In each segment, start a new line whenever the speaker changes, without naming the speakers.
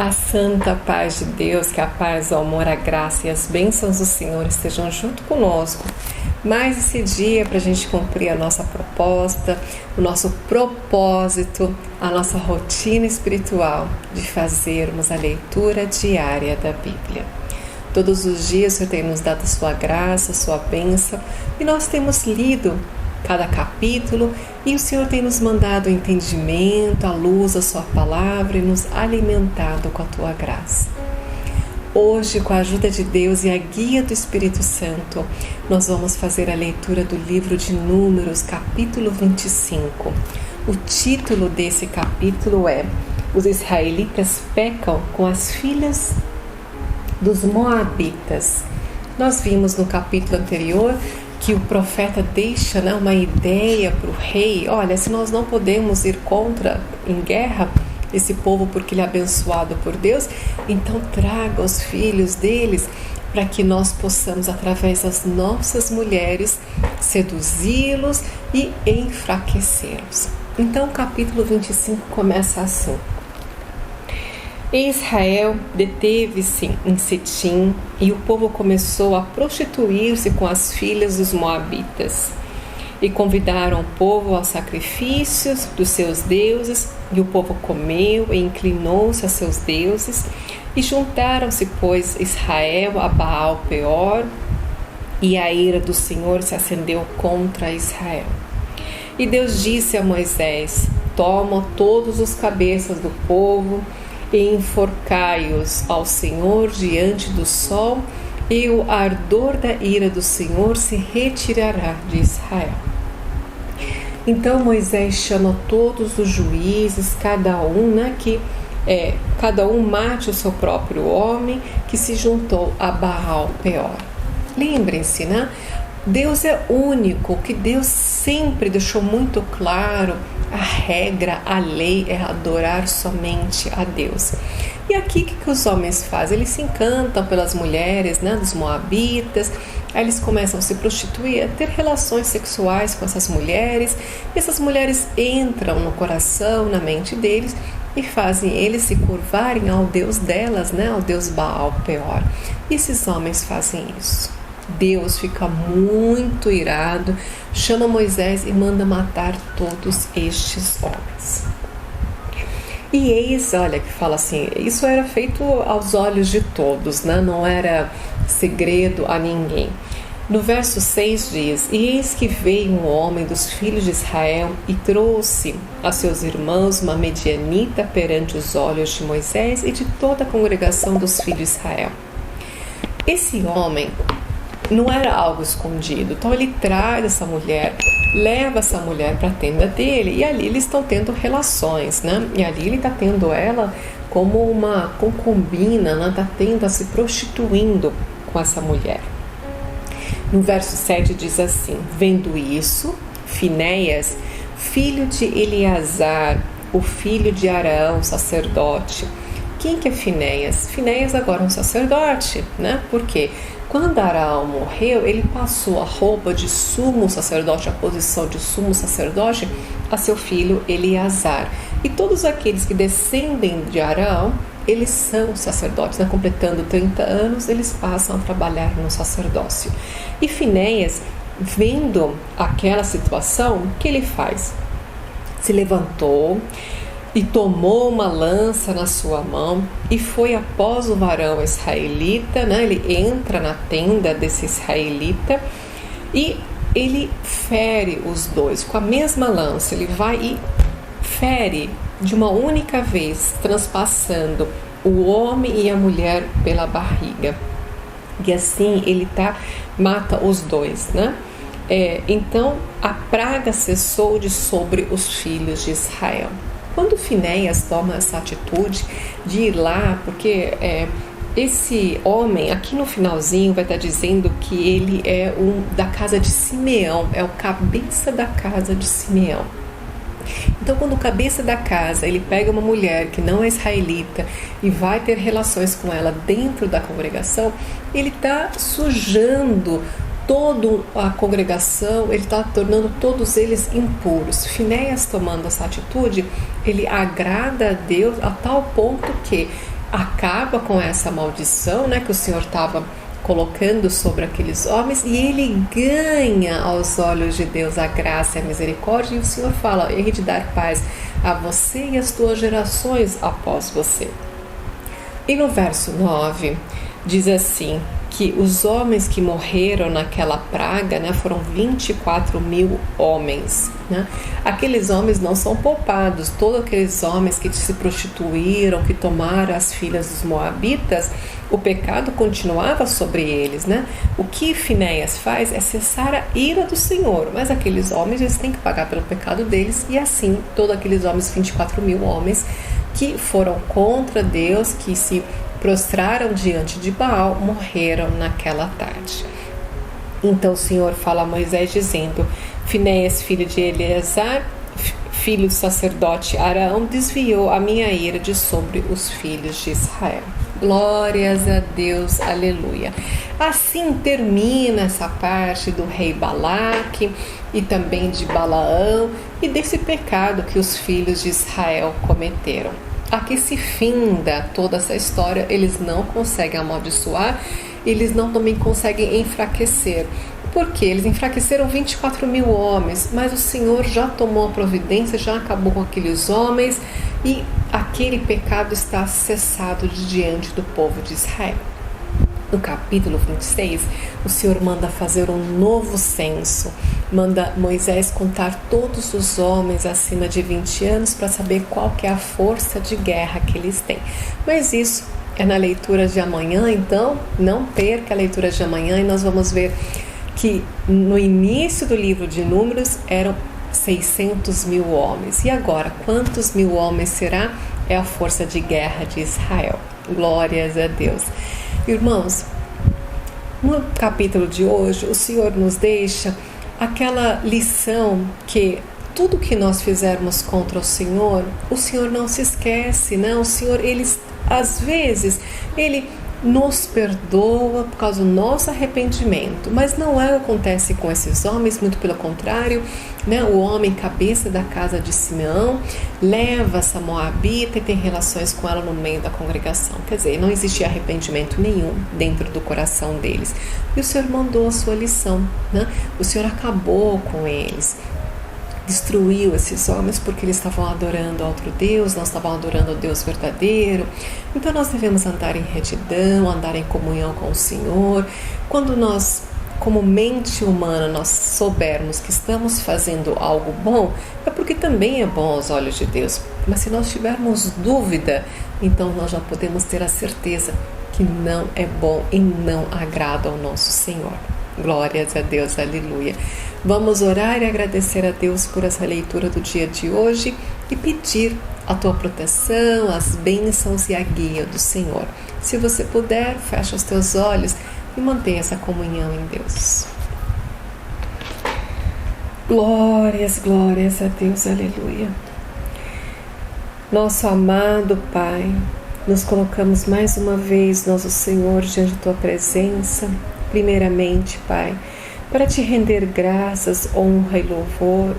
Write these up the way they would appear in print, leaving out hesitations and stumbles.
A santa paz de Deus, que a paz, o amor, a graça e as bênçãos do Senhor estejam junto conosco. Mais esse dia para a gente cumprir a nossa proposta, o nosso propósito, a nossa rotina espiritual de fazermos a leitura diária da Bíblia. Todos os dias o Senhor tem nos dado a sua graça, a sua bênção, e nós temos lido cada capítulo e o Senhor tem nos mandado o entendimento, a luz da sua palavra e nos alimentado com a tua graça. Hoje, com a ajuda de Deus e a guia do Espírito Santo, nós vamos fazer a leitura do livro de Números, capítulo 25. O título desse capítulo é Os Israelitas pecam com as filhas dos Moabitas. Nós vimos no capítulo anterior que o profeta deixa uma ideia para o rei. Olha, se nós não podemos ir em guerra esse povo porque ele é abençoado por Deus, então traga os filhos deles para que nós possamos, através das nossas mulheres, seduzi-los e enfraquecê-los. Então o capítulo 25 começa assim. Israel deteve-se em Sitim e o povo começou a prostituir-se com as filhas dos Moabitas. E convidaram o povo aos sacrifícios dos seus deuses, e o povo comeu e inclinou-se a seus deuses, e juntaram-se, pois, Israel a Baal Peor, e a ira do Senhor se acendeu contra Israel. E Deus disse a Moisés: toma todos os cabeças do povo e enforcai-os ao Senhor diante do sol, e o ardor da ira do Senhor se retirará de Israel. Então Moisés chama todos os juízes, cada um mate o seu próprio homem que se juntou a Baal Peor. Lembrem-se, Deus é único, que Deus sempre deixou muito claro. A regra, a lei é adorar somente a Deus. E aqui o que os homens fazem? Eles se encantam pelas mulheres dos Moabitas, aí eles começam a se prostituir, a ter relações sexuais com essas mulheres, e essas mulheres entram no coração, na mente deles, e fazem eles se curvarem ao Deus delas, ao Deus Baal Peor. E esses homens fazem isso. Deus fica muito irado, chama Moisés e manda matar todos estes homens. E eis, olha, que fala assim, isso era feito aos olhos de todos, não era segredo a ninguém. No verso 6 diz: e eis que veio um homem dos filhos de Israel e trouxe a seus irmãos uma medianita perante os olhos de Moisés e de toda a congregação dos filhos de Israel. Esse homem não era algo escondido, então ele traz essa mulher, leva essa mulher para a tenda dele, e ali eles estão tendo relações, e ali ele está tendo ela como uma concubina, está se prostituindo com essa mulher. No verso 7 diz assim: vendo isso, Finéias, filho de Eleazar, o filho de Arão, sacerdote. Quem que é Finéias? Finéias agora é um sacerdote, Por quê? Quando Arão morreu, ele passou a roupa de sumo sacerdote, a posição de sumo sacerdote, a seu filho Eleazar. E todos aqueles que descendem de Arão, eles são sacerdotes. Completando 30 anos, eles passam a trabalhar no sacerdócio. E Finéias, vendo aquela situação, o que ele faz? Se levantou e tomou uma lança na sua mão e foi após o varão israelita, ele entra na tenda desse israelita e ele fere os dois com a mesma lança. Ele vai e fere de uma única vez, transpassando o homem e a mulher pela barriga. E assim ele mata os dois, Então a praga cessou de sobre os filhos de Israel. Quando Finéias toma essa atitude de ir lá, porque esse homem, aqui no finalzinho, vai estar dizendo que ele é da casa de Simeão, é o cabeça da casa de Simeão. Então, quando o cabeça da casa, ele pega uma mulher que não é israelita e vai ter relações com ela dentro da congregação, ele está sujando toda a congregação, ele está tornando todos eles impuros. Finéias, tomando essa atitude, ele agrada a Deus a tal ponto que acaba com essa maldição, né, que o Senhor estava colocando sobre aqueles homens, e ele ganha aos olhos de Deus a graça e a misericórdia, e o Senhor fala: hei de dar paz a você e às tuas gerações após você. E no verso 9 diz assim, que os homens que morreram naquela praga, né, foram 24.000 homens, né? Aqueles homens não são poupados, todos aqueles homens que se prostituíram, que tomaram as filhas dos moabitas, o pecado continuava sobre eles, né? O que Finéias faz é cessar a ira do Senhor, mas aqueles homens, eles têm que pagar pelo pecado deles, e assim todos aqueles homens, 24.000 homens que foram contra Deus, que se prostraram diante de Baal, morreram naquela tarde. Então o Senhor fala a Moisés dizendo: Finéias, filho de Eleazar, filho do sacerdote Arão, desviou a minha ira de sobre os filhos de Israel. Glórias a Deus, aleluia. Assim termina essa parte do rei Balaque e também de Balaão e desse pecado que os filhos de Israel cometeram. Aqui se finda toda essa história, eles não conseguem amaldiçoar, eles não também conseguem enfraquecer. Por quê? Eles enfraqueceram 24.000 homens, mas o Senhor já tomou a providência, já acabou com aqueles homens e aquele pecado está cessado de diante do povo de Israel. No capítulo 26, o Senhor manda fazer um novo censo, manda Moisés contar todos os homens acima de 20 anos para saber qual que é a força de guerra que eles têm. Mas isso é na leitura de amanhã, então não perca a leitura de amanhã e nós vamos ver que no início do livro de Números eram 600.000 homens. E agora, quantos mil homens será? É a força de guerra de Israel. Glórias a Deus. Irmãos, no capítulo de hoje, o Senhor nos deixa aquela lição que tudo que nós fizermos contra o Senhor não se esquece, não. O Senhor, às vezes, Ele nos perdoa por causa do nosso arrependimento, mas não é o que acontece com esses homens, muito pelo contrário, né? O homem cabeça da casa de Simeão leva essa moabita e tem relações com ela no meio da congregação, quer dizer, não existia arrependimento nenhum dentro do coração deles, e o Senhor mandou a sua lição, né? O Senhor acabou com eles, destruiu esses homens porque eles estavam adorando outro Deus, não estavam adorando o Deus verdadeiro. Então nós devemos andar em retidão, andar em comunhão com o Senhor. Quando nós, como mente humana, nós soubermos que estamos fazendo algo bom, é porque também é bom aos olhos de Deus. Mas se nós tivermos dúvida, então nós já podemos ter a certeza que não é bom e não agrada ao nosso Senhor. Glórias a Deus, aleluia. Vamos orar e agradecer a Deus por essa leitura do dia de hoje e pedir a tua proteção, as bênçãos e a guia do Senhor. Se você puder, fecha os teus olhos e mantenha essa comunhão em Deus. Glórias, glórias a Deus, aleluia. Nosso amado Pai, nos colocamos mais uma vez, nosso Senhor, diante da tua presença. Primeiramente, Pai, para te render graças, honra e louvor,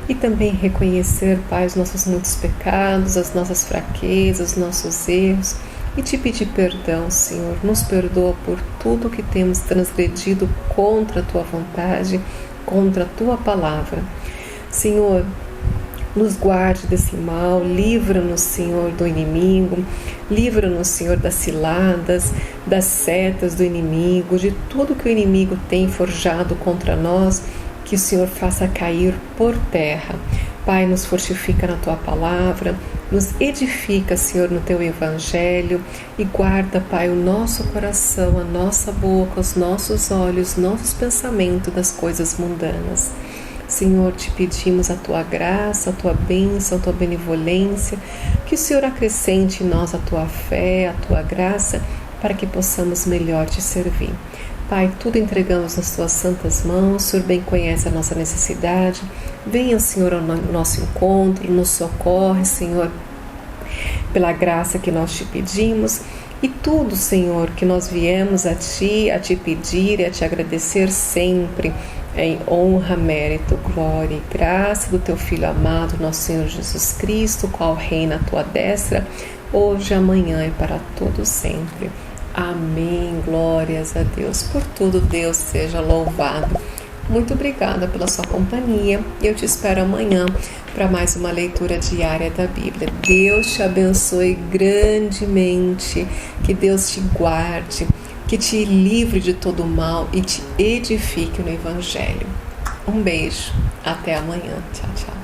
e também reconhecer, Pai, os nossos muitos pecados, as nossas fraquezas, os nossos erros, e te pedir perdão, Senhor. Nos perdoa por tudo que temos transgredido contra a tua vontade, contra a tua palavra. Senhor, nos guarde desse mal, livra-nos, Senhor, do inimigo, livra-nos, Senhor, das ciladas, das setas do inimigo, de tudo que o inimigo tem forjado contra nós, que o Senhor faça cair por terra. Pai, nos fortifica na Tua palavra, nos edifica, Senhor, no Teu Evangelho e guarda, Pai, o nosso coração, a nossa boca, os nossos olhos, nossos pensamentos das coisas mundanas. Senhor, te pedimos a Tua graça, a Tua bênção, a Tua benevolência, que o Senhor acrescente em nós a Tua fé, a Tua graça, para que possamos melhor Te servir. Pai, tudo entregamos nas Tuas santas mãos, o Senhor bem conhece a nossa necessidade. Venha, Senhor, ao nosso encontro, nos socorre, Senhor, pela graça que nós Te pedimos. E tudo, Senhor, que nós viemos a Te pedir e a Te agradecer sempre, em honra, mérito, glória e graça do Teu Filho amado, nosso Senhor Jesus Cristo, qual reina à Tua destra, hoje, amanhã e para todo sempre. Amém. Glórias a Deus. Por tudo, Deus seja louvado. Muito obrigada pela sua companhia. Eu te espero amanhã para mais uma leitura diária da Bíblia. Deus te abençoe grandemente. Que Deus te guarde, que te livre de todo mal e te edifique no Evangelho. Um beijo. Até amanhã. Tchau, tchau.